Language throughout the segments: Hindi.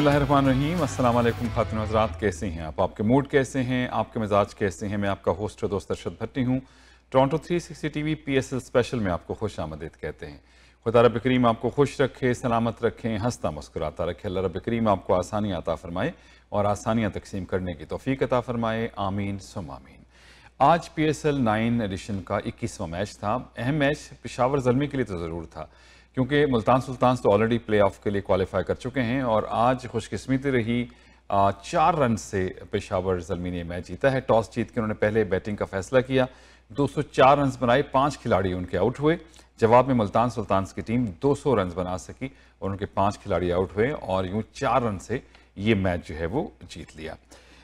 बिस्मिल्लाहिर्रहमानिर्रहीम। अस्सलाम वालेकुम ख़ातिन हज़रात, कैसे हैं आप? आपके मूड कैसे हैं? आपके मिजाज कैसे हैं? मैं आपका होस्ट और दोस्त अरशद भट्टी हूँ। टोरंटो 360 टीवी PSL स्पेशल में आपको खुश आमदीद कहते हैं। खुदा रब करीम आपको खुश रखे, सलामत रखें, हंसता मुस्कुराता रखे। अल्लाह रब करीम आपको आसानियाँ अता फरमाए और आसानियाँ तकसीम करने की तौफीक अता फरमाए। आमीन सुम आमीन। आज PSL 9 एडिशन का 21वां मैच था। अहम मैच पेशावर ज़ल्मी के लिए तो ज़रूर था, क्योंकि मुल्तान सुल्तान्स तो ऑलरेडी प्ले ऑफ के लिए क्वालिफाई कर चुके हैं और आज खुशकिस्मती रही 4 रन से पेशावर ज़ल्मी ने मैच जीता है। टॉस जीत के उन्होंने पहले बैटिंग का फैसला किया, 204 रन बनाए, 5 खिलाड़ी उनके आउट हुए। जवाब में मुल्तान सुल्तान्स की टीम 200 रन बना सकी और उनके 5 खिलाड़ी आउट हुए और यूँ 4 रन से ये मैच जो है वो जीत लिया।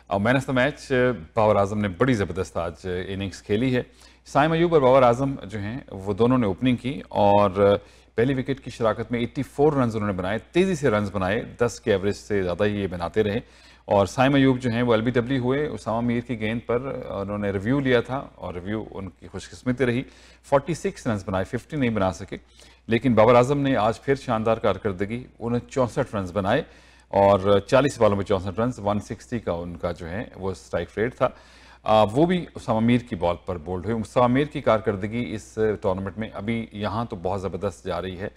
और man of the match Babar Azam ने बड़ी ज़बरदस्त आज इनिंग्स खेली है। साइम अयूब और बाबर आजम जो हैं वो दोनों ने ओपनिंग की और पहली विकेट की शराकत में 84 रन उन्होंने बनाए, तेज़ी से रन बनाए, 10 के एवरेज से ज़्यादा ही ये बनाते रहे। और साइम अयूब जो हैं वो LBW हुए उसामा मीर की गेंद पर। उन्होंने रिव्यू लिया था और रिव्यू उनकी खुशकिस्मती रही, 46 रन बनाए, 50 नहीं बना सके। लेकिन बाबर आजम ने आज फिर शानदार कारकर्दगी, उन्होंने 64 रन बनाए और 40 बॉलों में 64 रन, 160 का उनका जो है वो स्ट्राइक रेट था। वो भी उसामा मीर की बॉल पर बोल्ड हुए। उसामा मीर की कारकर्दगी इस टूर्नामेंट में अभी यहाँ तो बहुत ज़बरदस्त जा रही है।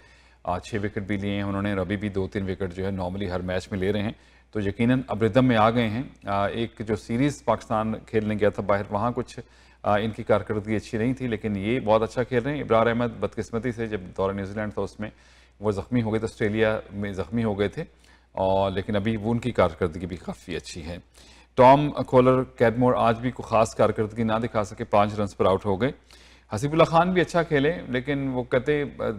6 विकेट भी लिए हैं उन्होंने और अभी भी 2-3 विकेट जो है नॉर्मली हर मैच में ले रहे हैं, तो यकीनन अब रिदम में आ गए हैं। एक जो सीरीज़ पाकिस्तान खेलने गया था बाहर, वहाँ कुछ इनकी कारकर्दगी अच्छी नहीं थी, लेकिन ये बहुत अच्छा खेल रहे हैं। इब्रार अहमद बदकिस्मती से जब दौरा न्यूजीलैंड था उसमें वो ज़ख्मी हो गए थे, ऑस्ट्रेलिया में ज़ख्मी हो गए थे, और लेकिन अभी वो उनकी कारकर्दगी भी काफ़ी अच्छी है। टॉम कोलर कैडमोर आज भी कोई ख़ास कारकर्दगी ना दिखा सके, 5 रन पर आउट हो गए। हसीबुल्ला खान भी अच्छा खेले, लेकिन वो कहते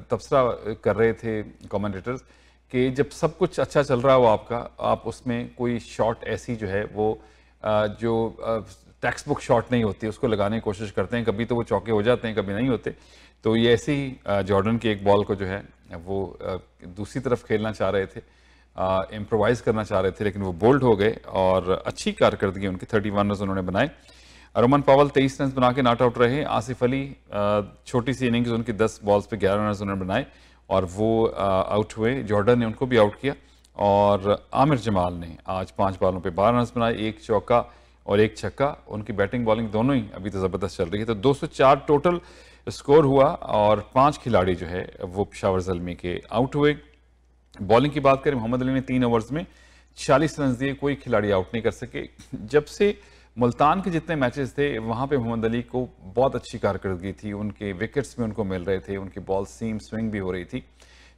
तबसरा कर रहे थे कमेंटेटर्स कि जब सब कुछ अच्छा चल रहा हो आपका, आप उसमें कोई शॉट ऐसी जो है वो जो टेक्स्ट बुक शॉट नहीं होती उसको लगाने की कोशिश करते हैं। कभी तो वो चौके हो जाते हैं, कभी नहीं होते। तो ये ऐसे ही जॉर्डन की एक बॉल को जो है वो दूसरी तरफ खेलना चाह रहे थे, इम्प्रोवाइज़ करना चाह रहे थे, लेकिन वो बोल्ड हो गए और अच्छी कारकर्दगी उनकी, 31 रन उन्होंने बनाए। रोमन पावल 23 रन बना के नॉट आउट रहे। आसिफ अली छोटी सी इनिंग्स उनकी, 10 बॉल्स पे 11 रन उन्होंने बनाए और वो आउट हुए। जॉर्डन ने उनको भी आउट किया और आमिर जमाल ने आज 5 बॉलों पे 12 रन बनाए, 1 चौका और 1 छक्का। उनकी बैटिंग बॉलिंग दोनों ही अभी तो ज़बरदस्त चल रही है। तो 204 टोटल स्कोर हुआ और 5 खिलाड़ी जो है वो पेशावर ज़ल्मी के आउट हुए। बॉलिंग की बात करें, मोहम्मद अली ने 3 ओवर्स में 40 रन दिए, कोई खिलाड़ी आउट नहीं कर सके। जब से मुल्तान के जितने मैचेस थे वहाँ पे मोहम्मद अली को बहुत अच्छी कारकर्दगी थी, उनके विकेट्स भी उनको मिल रहे थे, उनकी बॉल सीम स्विंग भी हो रही थी।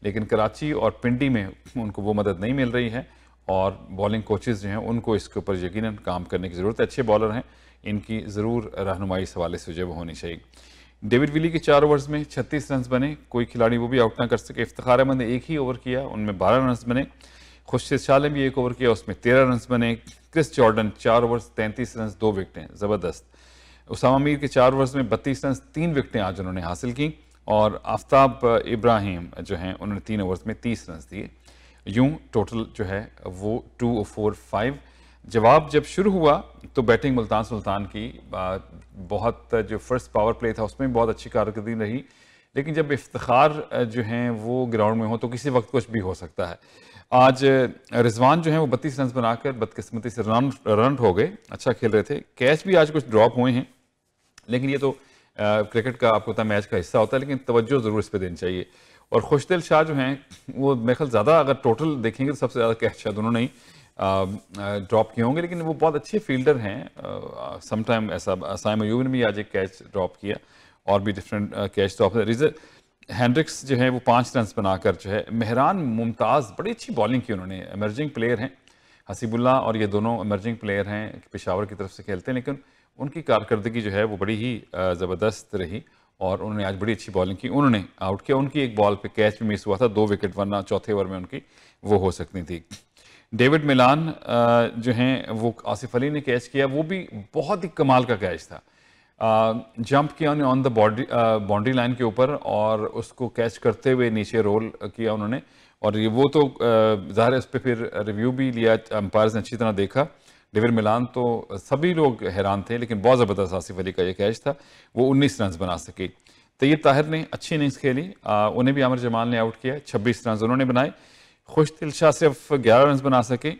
लेकिन कराची और पिंडी में उनको वो मदद नहीं मिल रही है और बॉलिंग कोचेज़ जो हैं उनको इसके ऊपर यकीनन काम करने की ज़रूरत है। अच्छे बॉलर हैं, इनकी ज़रूर रहनुमाई इस हवाले से जो वो होनी चाहिए। डेविड विली के 4 ओवर्स में 36 रन बने, कोई खिलाड़ी वो भी आउट ना कर सके। इफ्तिखार अहमद ने एक ही ओवर किया, उनमें 12 रन बने। खुर्शीद शाह ने भी एक ओवर किया, उसमें 13 रन बने। क्रिस जॉर्डन 4 ओवर्स 33 रन, 2 विकेटें, ज़बरदस्त। उसामा मीर के 4 ओवर्स में 32 रन, 3 विकेटें आज उन्होंने हासिल की। और आफ्ताब इब्राहिम जो हैं उन्होंने 3 ओवर्स में 30 रन दिए। यूँ टोटल जो है वो 245। जवाब जब शुरू हुआ तो बैटिंग मुल्तान सुल्तान की बहुत, जो फर्स्ट पावर प्ले था उसमें बहुत अच्छी कारकर्दगी रही, लेकिन जब इफ्तिखार जो हैं वो ग्राउंड में हो तो किसी वक्त कुछ भी हो सकता है। आज रिजवान जो हैं वो 32 रन बनाकर बदकिस्मती से रन हो गए, अच्छा खेल रहे थे। कैच भी आज कुछ ड्रॉप हुए हैं, लेकिन ये तो क्रिकेट का आपको पता मैच का हिस्सा होता है, लेकिन तवज्जो ज़रूर इस पर देनी चाहिए। और खुशदिल शाह जो हैं वो मेरे ख्याल ज़्यादा, अगर टोटल देखेंगे तो सबसे ज़्यादा कैच शायद उन्होंने ही ड्रॉप किए होंगे, लेकिन वो बहुत अच्छे फील्डर हैं। समटाइम ऐसा साइम अयूब ने भी आज एक कैच ड्रॉप किया और भी डिफरेंट कैच ड्रॉप। रिजर हैंड्रिक्स जो है वो 5 रन बनाकर जो है। मेहरान मुमताज़ बड़ी अच्छी बॉलिंग की उन्होंने, इमर्जिंग प्लेयर हैं। हसीबुल्ला और ये दोनों इमर्जिंग प्लेयर हैं, पेशावर की तरफ से खेलते हैं, लेकिन उनकी कारकर्दगी जो है वो बड़ी ही ज़बरदस्त रही और उन्होंने आज बड़ी अच्छी बॉलिंग की। उन्होंने आउट किया, उनकी एक बॉल पे कैच भी मिस हुआ था, 2 विकेट, वरना चौथे ओवर में उनकी वो हो सकती थी। डेविड मिलान जो हैं वो आसिफ अली ने कैच किया, वो भी बहुत ही कमाल का कैच था। जंप किया उन्होंने ऑन द बाउंड्री लाइन के ऊपर और उसको कैच करते हुए नीचे रोल किया उन्होंने, और ये वो तो ज़ाहिर है उस पर फिर रिव्यू भी लिया, अंपायर्स ने अच्छी तरह देखा। डेविड मिलान तो सभी लोग हैरान थे, लेकिन बहुत ज़बरदस्त आसिफ अली का ये कैच था, वो 19 रन बना सके। तैयब ताहिर ने अच्छी इनिंग्स खेली, उन्हें भी आमिर जमाल ने आउट किया, 26 रन उन्होंने बनाए। खुशदिल शाह सिर्फ 11 रन बना सके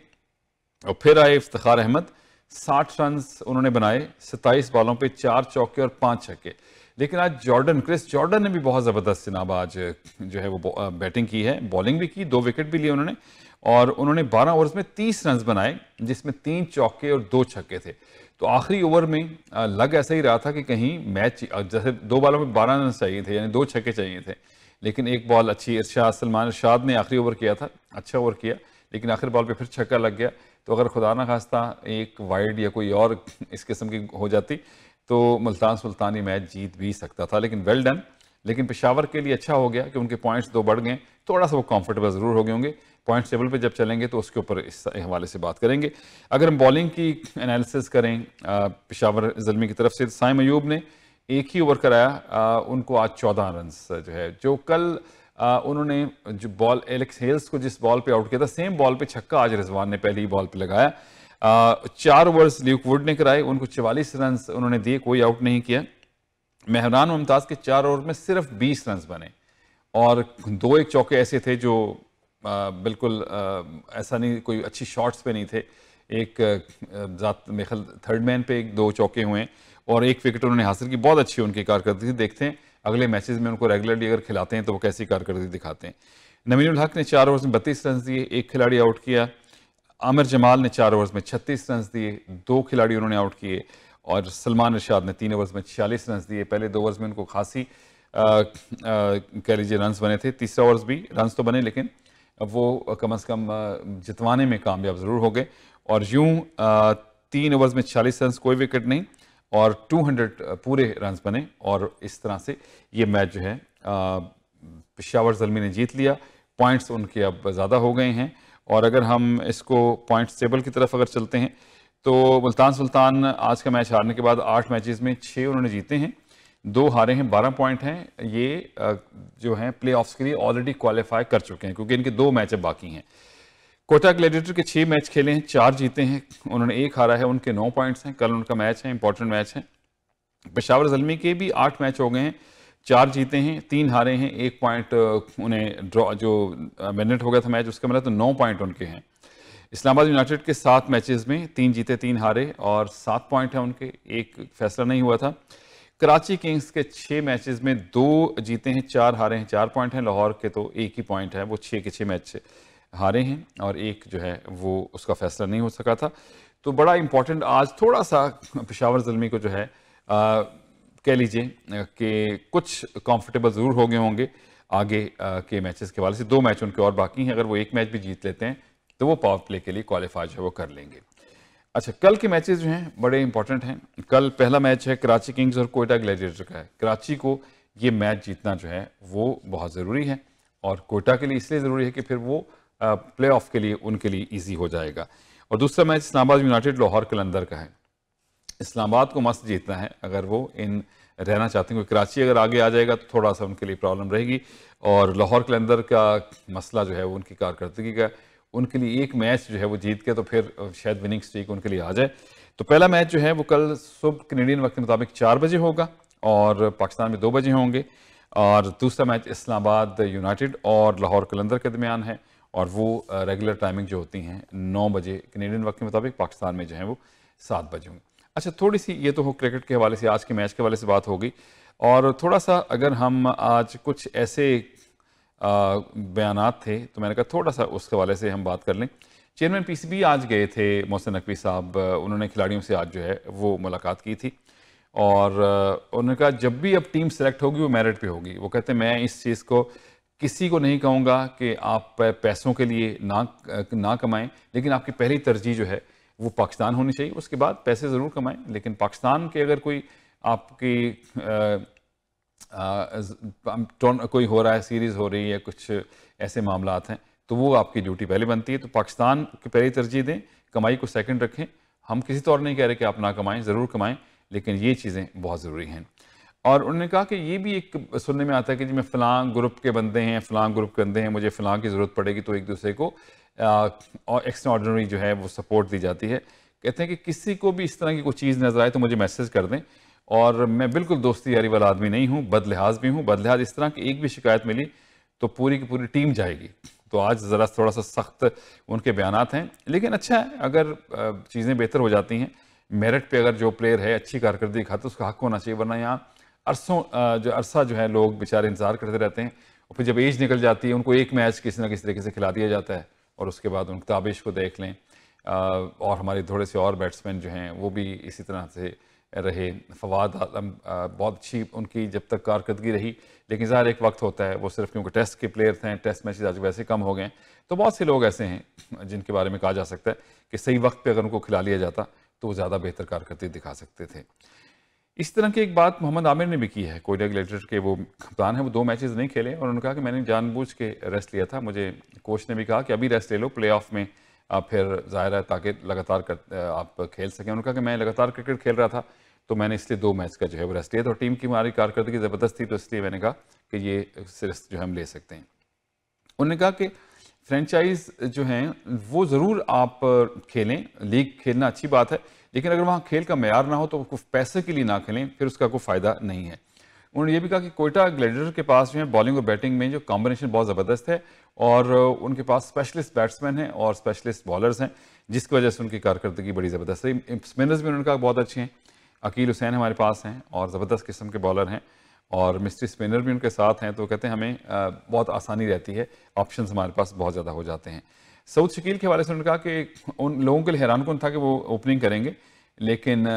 और फिर आए इफ्तिखार अहमद, 60 रन उन्होंने बनाए 27 बॉलों पे, 4 चौके और 5 छक्के। लेकिन आज क्रिस जॉर्डन ने भी बहुत ज़बरदस्त जनाब आज जो है वो बैटिंग की है, बॉलिंग भी की, 2 विकेट भी लिए उन्होंने और उन्होंने 12 ओवर्स में 30 रन बनाए जिसमें 3 चौके और 2 छक्के थे। तो आखिरी ओवर में लग ऐसा ही रहा था कि कहीं मैच, जैसे 2 बॉलों में 12 रन चाहिए थे, यानी 2 छक्के चाहिए थे, लेकिन एक बॉल अच्छी सलमान इरशाद ने आखिरी ओवर किया था, अच्छा ओवर किया, लेकिन आखिरी बॉल पे फिर छक्का लग गया। तो अगर खुदा ना खास्ता एक वाइड या कोई और इस किस्म की हो जाती तो मुल्तान सुल्तान ये मैच जीत भी सकता था, लेकिन वेल डन। लेकिन पेशावर के लिए अच्छा हो गया कि उनके पॉइंट्स 2 बढ़ गए, थोड़ा सा वो कंफर्टेबल ज़रूर हो गए होंगे। पॉइंट टेबल पे जब चलेंगे तो उसके ऊपर इस हवाले से बात करेंगे। अगर हम बॉलिंग की एनालिसिस करें पेशावर ज़ल्मी की तरफ से, साइम अयूब ने एक ही ओवर कराया, उनको आज 14 रन जो है, जो कल उन्होंने जो बॉल एलेक्स हेल्स को जिस बॉल पे आउट किया था, सेम बॉल पे छक्का आज रिजवान ने पहली बॉल पे लगाया। 4 ओवर्स ल्यूक वुड ने कराए, उनको 44 रन उन्होंने दिए, कोई आउट नहीं किया। मेहरान मुमताज़ के 4 ओवर में सिर्फ 20 रन बने और 2-1 चौके ऐसे थे जो बिल्कुल ऐसा नहीं, कोई अच्छी शॉट्स पे नहीं थे। एक मेरे ख्याल थर्ड मैन पे 1-2 चौके हुए और 1 विकेट उन्होंने हासिल की, बहुत अच्छी उनकी कारकर्दगी। देखते हैं अगले मैचेस में उनको रेगुलरली अगर खिलाते हैं तो वो कैसी कारकर्दगी दिखाते हैं। नमीनुल हक ने 4 ओवर्स में 32 रन दिए, 1 खिलाड़ी आउट किया। आमिर जमाल ने 4 ओवर्स में 36 रन दिए, 2 खिलाड़ी उन्होंने आउट किए और सलमान इरशाद ने 3 ओवर्स में 46 रन दिए। पहले 2 ओवर्स में उनको खासी कह लीजिए रन बने थे, तीसरा ओवर्स भी रन तो बने लेकिन वो कम अज़ कम जितवाने में कामयाब ज़रूर हो गए। और यूं 3 ओवर्स में 46 रन, कोई विकेट नहीं और 200 पूरे रन बने और इस तरह से ये मैच जो है पेशावर ज़ल्मी ने जीत लिया। पॉइंट्स उनके अब ज़्यादा हो गए हैं और अगर हम इसको पॉइंट्स टेबल की तरफ अगर चलते हैं तो मुल्तान सुल्तान आज का मैच हारने के बाद 8 मैचेस में 6 उन्होंने जीते हैं, 2 हारे हैं, 12 पॉइंट हैं। ये जो हैं प्ले ऑफ्स के लिए ऑलरेडी क्वालिफाई कर चुके हैं क्योंकि इनके 2 मैच अब बाकी हैं। कोटा ग्लैडिएटर के 6 मैच खेले हैं, 4 जीते हैं, उन्होंने 1 हारा है, उनके 9 पॉइंट्स हैं। कल उनका मैच है, इंपॉर्टेंट मैच है। पेशावर ज़ल्मी के भी 8 मैच हो गए हैं, 4 जीते हैं, 3 हारे हैं, 1 पॉइंट उन्हें ड्रॉ, जो मिनट हो गया था मैच उसका मतलब, तो 9 पॉइंट उनके हैं। इस्लामाबाद यूनाइटेड के 7 मैचेस में 3 जीते 3 हारे और 7 पॉइंट है उनके, 1 फैसला नहीं हुआ था। कराची किंग्स के 6 मैचेस में 2 जीते हैं, 4 हारे हैं, 4 पॉइंट हैं। लाहौर के तो 1 ही पॉइंट है, वो 6 के 6 मैच हारे हैं और 1 जो है वो उसका फैसला नहीं हो सका था। तो बड़ा इंपॉर्टेंट आज थोड़ा सा पेशावर ज़ल्मी को जो है कह लीजिए कि कुछ कंफर्टेबल ज़रूर हो गए होंगे आगे के मैचेस के हवाले से। 2 मैच उनके और बाकी हैं, अगर वो 1 मैच भी जीत लेते हैं तो वो पावर प्ले के लिए क्वालिफाई जो है वो कर लेंगे। अच्छा, कल के मैचेस जो हैं बड़े इंपॉर्टेंट हैं। कल पहला मैच है कराची किंग्स और कोयटा ग्लैडिएटर का है। कराची को ये मैच जीतना जो है वो बहुत ज़रूरी है और कोयटा के लिए इसलिए ज़रूरी है कि फिर वो प्ले ऑफ के लिए उनके लिए ईजी हो जाएगा। और दूसरा मैच इस्लामाबाद यूनाइटेड लाहौर कलंदर का है। इस्लामाबाद को मस्त जीतना है अगर वो इन रहना चाहते हैं, क्योंकि कराची अगर आगे आ जाएगा तो थोड़ा सा उनके लिए प्रॉब्लम रहेगी और लाहौर कलंदर का मसला जो है वो उनकी कारकर्दगी का, उनके लिए 1 मैच जो है वो जीत के तो फिर शायद विनिंग स्ट्रीक उनके लिए आ जाए। तो पहला मैच जो है वो कल सुबह कैनेडियन वक्त के मुताबिक 4 बजे होगा और पाकिस्तान में 2 बजे होंगे। और दूसरा मैच इस्लामाबाद यूनाइटेड और लाहौर कलंदर के दरमियान है और वो रेगुलर टाइमिंग जो होती हैं 9 बजे कैनेडियन वक्त के मुताबिक, पाकिस्तान में जो है वो 7 बजे होंगे। अच्छा, थोड़ी सी ये तो हो क्रिकेट के हवाले से, आज के मैच के हवाले से बात होगी और थोड़ा सा अगर हम आज कुछ ऐसे बयानात थे तो मैंने कहा थोड़ा सा उसके हवाले से हम बात कर लें। चेयरमैन पीसीबी आज गए थे, मोहसिन नकवी साहब, उन्होंने खिलाड़ियों से आज जो है वो मुलाकात की थी और उन्होंने कहा जब भी अब टीम सेलेक्ट होगी वो मेरिट पे होगी। वो कहते हैं मैं इस चीज़ को किसी को नहीं कहूँगा कि आप पैसों के लिए ना कमाएं, लेकिन आपकी पहली तरजीह जो है वो पाकिस्तान होनी चाहिए, उसके बाद पैसे ज़रूर कमाएं, लेकिन पाकिस्तान के अगर कोई आपकी कोई हो रहा है, सीरीज़ हो रही है, कुछ ऐसे मामलात हैं तो वो आपकी ड्यूटी पहले बनती है। तो पाकिस्तान की पहली तरजीह दें, कमाई को सेकंड रखें। हम किसी तौर नहीं कह रहे कि आप ना कमाएं, ज़रूर कमाएं, लेकिन ये चीज़ें बहुत ज़रूरी हैं। और उन्होंने कहा कि ये भी एक सुनने में आता है कि जी मैं फ़लाँ ग्रुप के बंदे हैं, फ़लाँ ग्रुप के बंदे हैं, मुझे फ़लाँ की ज़रूरत पड़ेगी तो एक दूसरे को और एक्स्ट्रा ऑर्डिनरी जो है वो सपोर्ट दी जाती है। कहते हैं कि किसी को भी इस तरह की कोई चीज़ नज़र आए तो मुझे मैसेज कर दें और मैं बिल्कुल दोस्ती यारी वाला आदमी नहीं हूँ, बदलिहाज भी हूँ। बदलिहाज इस तरह की एक भी शिकायत मिली तो पूरी की पूरी टीम जाएगी, तो आज ज़रा थोड़ा सा सख्त उनके बयानात हैं, लेकिन अच्छा है अगर चीज़ें बेहतर हो जाती हैं। मेरिट पे अगर जो प्लेयर है अच्छी कारकर्दगी दिखाता है उसका हक होना चाहिए, वरना यहाँ अरसा जो है लोग बेचारे इंतज़ार करते रहते हैं और फिर जब एज निकल जाती है उनको एक मैच किसी ना किसी तरीके से खिला दिया जाता है और उसके बाद उन ताबिश को देख लें। और हमारे थोड़े से और बैट्समैन जो हैं वो भी इसी तरह से रहे। फवाद आलम बहुत अच्छी उनकी जब तक कारकर्दगी रही, लेकिन ज़ाहिर एक वक्त होता है, वो सिर्फ क्योंकि टेस्ट के प्लेयर थे, टेस्ट मैचेस आज वैसे कम हो गए हैं, तो बहुत से लोग ऐसे हैं जिनके बारे में कहा जा सकता है कि सही वक्त पे अगर उनको खिला लिया जाता तो वो ज़्यादा बेहतर कारकर्दगी दिखा सकते थे। इस तरह की एक बात मोहम्मद आमिर ने भी की है, कोयटा ग्लेडिएटर के वो कप्तान है, वो 2 मैचेस नहीं खेले और उन्होंने कहा कि मैंने जानबूझ के रेस्ट लिया था, मुझे कोच ने भी कहा कि अभी रेस्ट ले लो, प्ले ऑफ में आप फिर ज़ाहिर है ताकि लगातार आप खेल सकें। उन्होंने कहा कि मैं लगातार क्रिकेट खेल रहा था तो मैंने इसलिए 2 मैच का जो है वो रेस्ट लिया था और टीम की हमारी कारकर्दगी ज़बरदस्त थी तो इसलिए मैंने कहा कि ये रेस्ट जो हम ले सकते हैं। उन्होंने कहा कि फ्रेंचाइज जो हैं वो ज़रूर आप खेलें, लीग खेलना अच्छी बात है, लेकिन अगर वहाँ खेल का मेयार ना हो तो पैसे के लिए ना खेलें, फिर उसका कोई फ़ायदा नहीं है। उन्होंने ये भी कहा कि कोयटा ग्लेडिएटर के पास जो है बॉलिंग और बैटिंग में जो कॉम्बिनेशन बहुत ज़बरदस्त है और उनके पास स्पेशलिस्ट बैट्समैन हैं और स्पेशलिस्ट बॉलर्स हैं, जिसकी वजह से उनकी कारकर्दगी बड़ी ज़बरदस्त है। स्पिनर्स भी उन्होंने कहा बहुत अच्छे हैं, अकील हुसैन हमारे पास हैं और ज़बरदस्त किस्म के बॉलर हैं और मिस्ट्री स्पिनर भी उनके साथ हैं, तो कहते हैं हमें बहुत आसानी रहती है, ऑप्शंस हमारे पास बहुत ज़्यादा हो जाते हैं। सऊद शकील के हवाले से उन्होंने कहा कि उन लोगों के लिए हैरानकुन था कि वो ओपनिंग करेंगे, लेकिन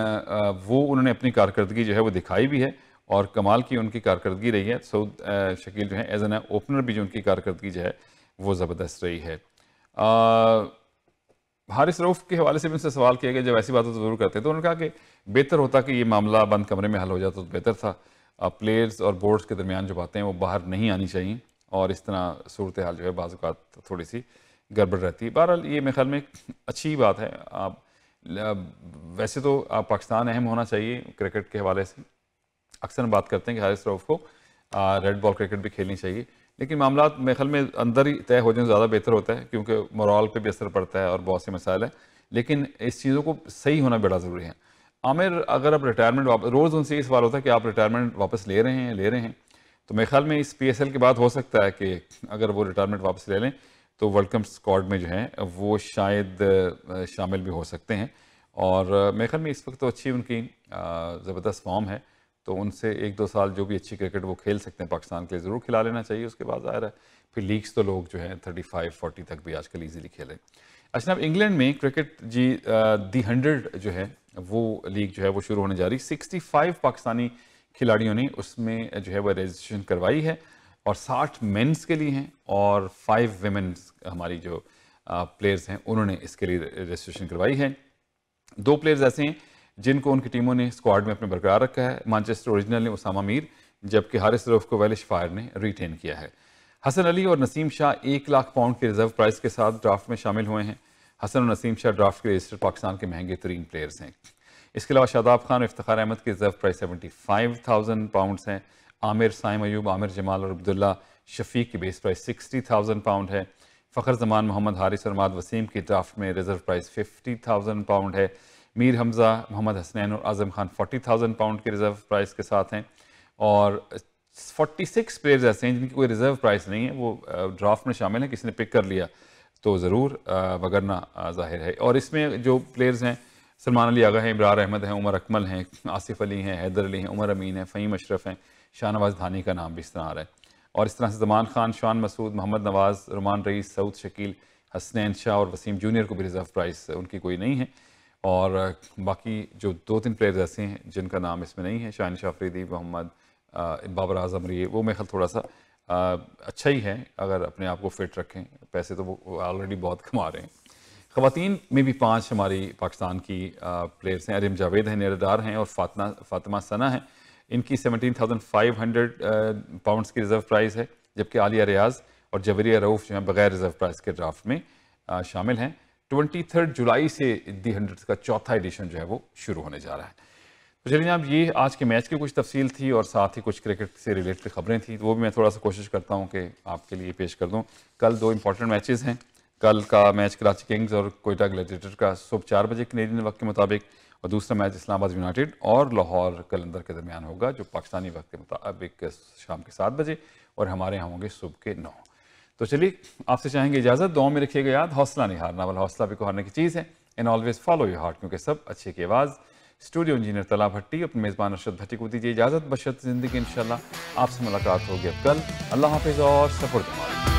वो उन्होंने अपनी कारकर्दगी जो है वो दिखाई भी है और कमाल की उनकी कारकर्दगी रही है। सऊद शकील जो है एज एन ओपनर भी जो उनकी कारकर्दगी जो है वो ज़बरदस्त रही है। हारिस रऊफ़ के हवाले से भी उनसे सवाल किया गया, जब ऐसी बातें तो ज़रूर करते हैं, तो उन्होंने कहा कि बेहतर होता कि ये मामला बंद कमरे में हल हो जाता तो बेहतर था। प्लेयर्स और बोर्ड्स के दरमियान जो बातें हैं वो बाहर नहीं आनी चाहिए और इस तरह सूरत हाल जो है बाज़ औक़ात थोड़ी सी गड़बड़ रहती है। बहरहाल ये मेरे ख्याल में अच्छी बात है। आप वैसे तो पाकिस्तान अहम होना चाहिए क्रिकेट के हवाले से, अक्सर हम बात करते हैं कि हारिस रऊफ़ को रेड बॉल क्रिकेट भी खेलनी चाहिए, लेकिन मामला मेरे ख्याल में अंदर ही तय हो जाए ज़्यादा बेहतर होता है, क्योंकि मोरल पे भी असर पड़ता है और बहुत से मसाइल हैं, लेकिन इस चीज़ों को सही होना बड़ा ज़रूरी है। आमिर, अगर आप रिटायरमेंट रोज़ उनसे ये सवाल होता है कि आप रिटायरमेंट वापस ले रहे हैं, तो मेरे ख्याल में इस PSL के बाद हो सकता है कि अगर वो रिटायरमेंट वापस ले लें तो वर्ल्ड कप स्क्वाड में जो है वो शायद शामिल भी हो सकते हैं और मेरे ख्याल में इस वक्त तो अच्छी उनकी ज़बरदस्त फॉर्म है, तो उनसे 1-2 साल जो भी अच्छी क्रिकेट वो खेल सकते हैं पाकिस्तान के लिए ज़रूर खिला लेना चाहिए। उसके बाद ज़ाहिर है फिर लीग्स तो लोग जो है 35-40 तक भी आजकल ईजिली खेलें। अच्छा, अब इंग्लैंड में क्रिकेट जी दी 100 जो है वो लीग जो है वो शुरू होने जा रही। 65 पाकिस्तानी खिलाड़ियों ने उसमें जो है वो रजिस्ट्रेशन करवाई है और 60 मेंस के लिए हैं और 5 विमेंस हमारी जो प्लेयर्स हैं उन्होंने इसके लिए रजिस्ट्रेशन करवाई है। 2 प्लेयर्स ऐसे हैं जिनको उनकी टीमों ने स्क्वाड में अपने बरकरार रखा है। मैनचेस्टर ओरिजिनल ने उसामा मीर, जबकि हारिस रऊफ़ को वेलिश फायर ने रिटेन किया है। हसन अली और नसीम शाह 1 लाख पाउंड के रिजर्व प्राइस के साथ ड्राफ्ट में शामिल हुए हैं। हसन और नसीम शाह ड्राफ्ट के रजिस्टर्ड पाकिस्तान के महंगे तरीन प्लेयर्स हैं। इसके अलावा शादाब खान और इफ्तिखार अहमद के रिजर्व प्राइस 75,000 पाउंड्स हैं। आमिर, साइम अयूब, आमिर जमाल और अब्दुल्ला शफीक की बेस प्राइस 60,000 पाउंड है। फ़खर जमान, मोहम्मद हारिस और माद वसीम की ड्राफ्ट में रिजर्व प्राइस 50,000 पाउंड है। मीर हमज़ा, मोहम्मद हसनैन और आज़म खान 40,000 पाउंड के रिजर्व प्राइस के साथ हैं और 46 प्लेयर्स ऐसे हैं जिनकी कोई रिजर्व प्राइस नहीं है, वो ड्राफ्ट में शामिल हैं, किसी ने पिक कर लिया तो ज़रूर, वगरना ज़ाहिर है। और इसमें जो प्लेयर्स हैं, सलमान अली आगा हैं, इमरार अहमद हैं, उमर अकमल हैं, आसिफ अली हैं, हैदर अली हैं, उमर अमीन हैं, फ़हीम अशरफ हैं, शाहनवाज धानी का नाम भी इस तरह आ रहा है और इस तरह से ज़मान खान, शान मसूद, मोहम्मद नवाज़, रुमान रईस, सऊद शकील, हसनैन शाह और वसीम जूनियर को भी रिजर्व प्राइस उनकी कोई नहीं है। और बाकी जो 2-3 प्लेयर्स ऐसे हैं जिनका नाम इसमें नहीं है, शान शाह अफरीदी, मोहम्मद बाबर आजम रही, वो मेरे ख्याल थोड़ा सा अच्छा ही है अगर अपने आप को फिट रखें, पैसे तो वो ऑलरेडी बहुत कमा रहे हैं। ख़वातीन में भी 5 हमारी पाकिस्तान की प्लेयर्स हैं। अरिम जावेद हैं, नेरेदार हैं और फातिमा सना हैं। इनकी 17,500 पाउंड्स की रिजर्व प्राइस है, जबकि आलिया रियाज और जबरिया रऊफ़ जो हैं बगैर रिजर्व प्राइस के ड्राफ्ट में शामिल हैं। 23 जुलाई से दी 100 का चौथा एडिशन जो है वो शुरू होने जा रहा है। तो चलिए जनाब, ये आज के मैच की कुछ तफसील थी और साथ ही कुछ क्रिकेट से रिलेटेड खबरें थी, तो वो भी मैं थोड़ा सा कोशिश करता हूँ कि आपके लिए पेश कर दूँ। कल 2 इंपॉर्टेंट मैचेस हैं। कल का मैच कराची किंग्स और कोयटा ग्लेडिएटर का सुबह 4 बजे कैनेडियन वक्त के मुताबिक और दूसरा मैच इस्लामाबाद यूनाइटेड और लाहौर कलंदर के दरमियान होगा, जो पाकिस्तानी वक्त के मुताबिक शाम के 7 बजे और हमारे यहाँ होंगे सुबह के 9। तो चलिए आपसे चाहेंगे इजाज़त, दुआ में रखिएगा याद, हौसला नहीं हारना, वाला हौसला भी को हारने की चीज़ है। And always follow your heart, क्योंकि सब अच्छे की आवाज़। स्टूडियो इंजीनियर तला भट्टी, अपने मेज़बान अरशद भट्टी को दीजिए इजाज़त, बशर्ते ज़िंदगी इंशाल्लाह आपसे मुलाकात होगी अब कल। अल्लाह हाफिज़ और सफ़र जमाल।